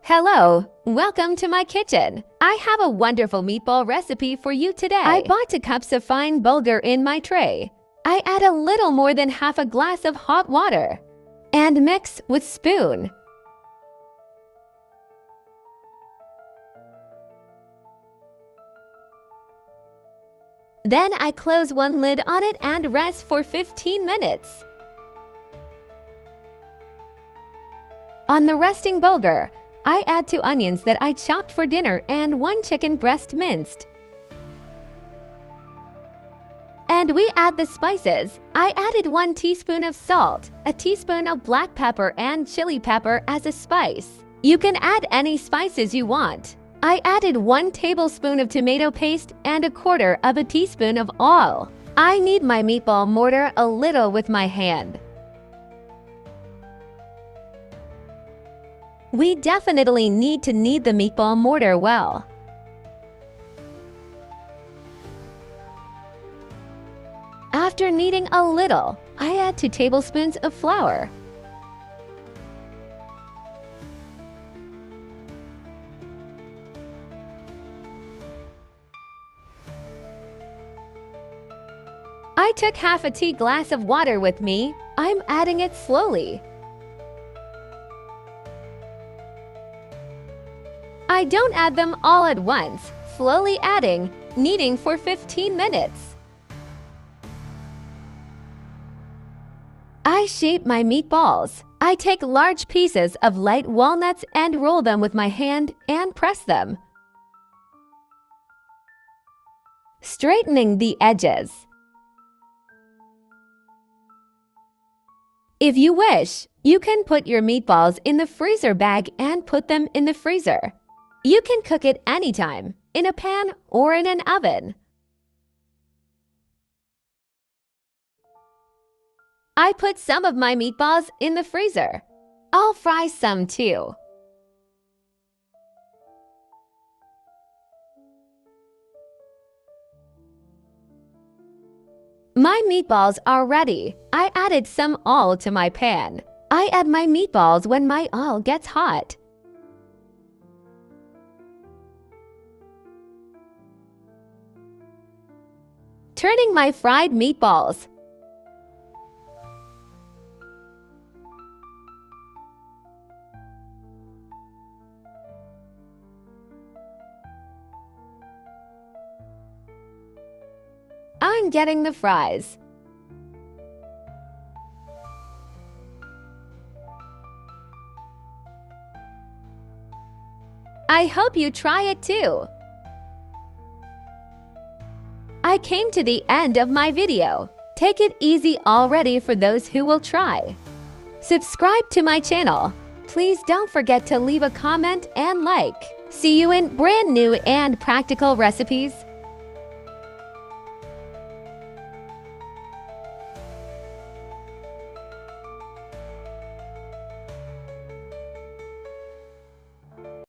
Hello, welcome to my kitchen. I have a wonderful meatball recipe for you today. I bought 2 cups of fine bulgur in my tray. I add a little more than half a glass of hot water and mix with spoon. Then I close one lid on it and rest for 15 minutes. On the resting bulgur, I add 2 onions that I chopped for dinner and 1 chicken breast minced. And we add the spices. I added 1 teaspoon of salt, a teaspoon of black pepper and chili pepper as a spice. You can add any spices you want. I added 1 tablespoon of tomato paste and 1/4 of a teaspoon of oil. I knead my meatball mortar a little with my hand. We definitely need to knead the meatball mortar well. After kneading a little, I add 2 tablespoons of flour. I took half a tea glass of water with me. I'm adding it slowly. I don't add them all at once, slowly adding, kneading for 15 minutes. I shape my meatballs. I take large pieces of light walnuts and roll them with my hand and press them, straightening the edges. If you wish, you can put your meatballs in the freezer bag and put them in the freezer. You can cook it anytime, in a pan or in an oven. I put some of my meatballs in the freezer. I'll fry some too. My meatballs are ready. I added some oil to my pan. I add my meatballs when my oil gets hot. Turning my fried meatballs. I'm getting the fries. I hope you try it too. I came to the end of my video. Take it easy already for those who will try. Subscribe to my channel. Please don't forget to leave a comment and like. See you in brand new and practical recipes.